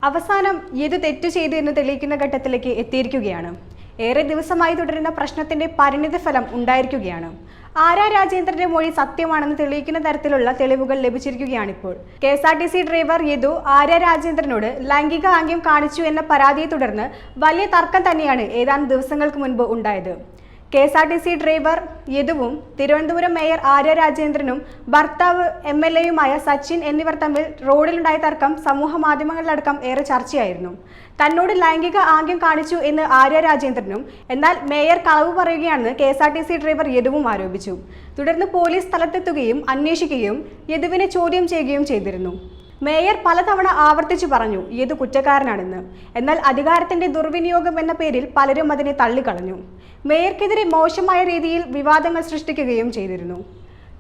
അവസാനം ഏത് തെറ്റു ചെയ്തു എന്ന് തെളിയിക്കുന്ന ഘട്ടത്തിലേക്ക് എത്തിയിരിക്കുകയാണ്. ഏറെ ദിവസമായി തുടരുന്ന പ്രശ്നത്തിന്റെ പരിണിതഫലം ഉണ്ടായിരിക്കുകയാണ്. ആര്യ രാജേന്ദ്രന്റെ മൊഴി സത്യമാണെന്ന് തെളിയിക്കുന്ന തരത്തിലുള്ള തെളിവുകൾ ലഭിച്ചിരിക്കുകയാണിപ്പോൾ. KSRTC ഡ്രൈവർ യദു ആര്യ രാജേന്ദ്രനോട് ലൈംഗിക ആംഗ്യം കാണിച്ചു എന്ന പരാതിയെ തുടർന്ന് വലിയ തർക്കം തന്നെയാണ് ഏതാനും ദിവസങ്ങൾക്ക് മുൻപ് ഉണ്ടായത്. KSRTC ഡ്രൈവർ യദുവും തിരുവനന്തപുരം മേയർ ആര്യ രാജേന്ദ്രനും ഭർത്താവ് MLA-യുമായ സച്ചിൻ എന്നിവർ തമ്മിൽ റോഡിലുണ്ടായ തർക്കം സമൂഹ മാധ്യമങ്ങളിലടക്കം ഏറെ ചർച്ചയായിരുന്നു. തന്നോട് ലൈംഗിക ആംഗ്യം കാണിച്ചു എന്ന് ആര്യ രാജേന്ദ്രനും, എന്നാൽ മേയർ കളവ് പറയുകയാണെന്ന് KSRTC ഡ്രൈവർ യദുവും ആരോപിച്ചു. തുടർന്ന് പോലീസ് സ്ഥലത്തെത്തുകയും അന്വേഷിക്കുകയും യദുവിനെ ചോദ്യം ചെയ്യുകയും ചെയ്തിരുന്നു. മേയർ പലതവണ ആവർത്തിച്ചു പറഞ്ഞു യദു കുറ്റക്കാരനാണെന്ന്. എന്നാൽ അധികാരത്തിന്റെ ദുർവിനിയോഗം എന്ന പേരിൽ പലരും അതിനെ തള്ളിക്കളഞ്ഞു. മേയർക്കെതിരെ മോശമായ രീതിയിൽ വിവാദങ്ങൾ സൃഷ്ടിക്കുകയും ചെയ്തിരുന്നു.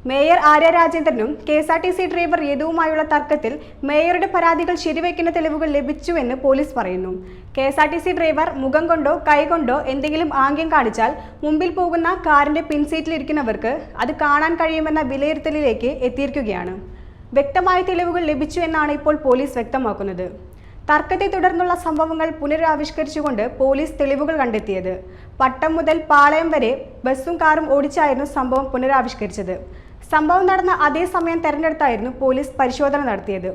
മേയർ ആര്യ രാജേന്ദ്രനും KSRTC ഡ്രൈവർ യദുവുമായുള്ള തർക്കത്തിൽ മേയറുടെ പരാതികൾ ശരിവയ്ക്കുന്ന തെളിവുകൾ ലഭിച്ചുവെന്ന് പോലീസ് പറയുന്നു. KSRTC ഡ്രൈവർ മുഖം കൊണ്ടോ കൈകൊണ്ടോ എന്തെങ്കിലും ആംഗ്യം കാണിച്ചാൽ മുമ്പിൽ പോകുന്ന കാറിന്റെ പിൻസീറ്റിലിരിക്കുന്നവർക്ക് അത് കാണാൻ കഴിയുമെന്ന വിലയിരുത്തലിലേക്ക് എത്തിയിരിക്കുകയാണ്. വ്യക്തമായ തെളിവുകൾ ലഭിച്ചു എന്നാണ് ഇപ്പോൾ പോലീസ് വ്യക്തമാക്കുന്നത്. തർക്കത്തെ തുടർന്നുള്ള സംഭവങ്ങൾ പുനരാവിഷ്കരിച്ചുകൊണ്ട് പോലീസ് തെളിവുകൾ കണ്ടെത്തിയത്. പട്ടം മുതൽ പാളയം വരെ ബസ്സും കാറും ഓടിച്ചായിരുന്നു സംഭവം പുനരാവിഷ്കരിച്ചത്. സംഭവം നടന്ന അതേ സമയം തെരഞ്ഞെടുത്തായിരുന്നു പോലീസ് പരിശോധന നടത്തിയത്.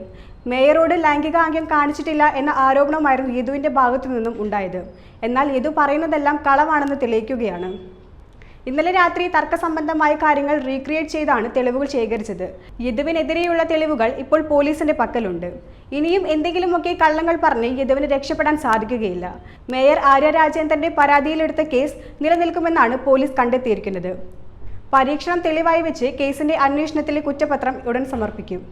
മേയറോട് ലൈംഗികാംഗ്യം കാണിച്ചിട്ടില്ല എന്ന ആരോപണമായിരുന്നു യദുവിന്റെ ഭാഗത്തു നിന്നും ഉണ്ടായത്. എന്നാൽ യദു പറയുന്നതെല്ലാം കളവാണെന്ന് തെളിയിക്കുകയാണ്. ഇന്നലെ രാത്രി തർക്ക സംബന്ധമായ കാര്യങ്ങൾ റീക്രിയേറ്റ് ചെയ്താണ് തെളിവുകൾ ശേഖരിച്ചത്. യദുവിനെതിരെയുള്ള തെളിവുകൾ ഇപ്പോൾ പോലീസിന്റെ പക്കലുണ്ട്. ഇനിയും എന്തെങ്കിലുമൊക്കെ കള്ളങ്ങൾ പറഞ്ഞ് യദുവിന് രക്ഷപ്പെടാൻ സാധിക്കുകയില്ല. മേയർ ആര്യ രാജേന്ദ്രന്റെ പരാതിയിലെടുത്ത കേസ് നിലനിൽക്കുമെന്നാണ് പോലീസ് കണ്ടെത്തിയിരിക്കുന്നത്. പരീക്ഷണം തെളിവായി വെച്ച് കേസിന്റെ അന്വേഷണത്തിലെ കുറ്റപത്രം ഉടൻ സമർപ്പിക്കും.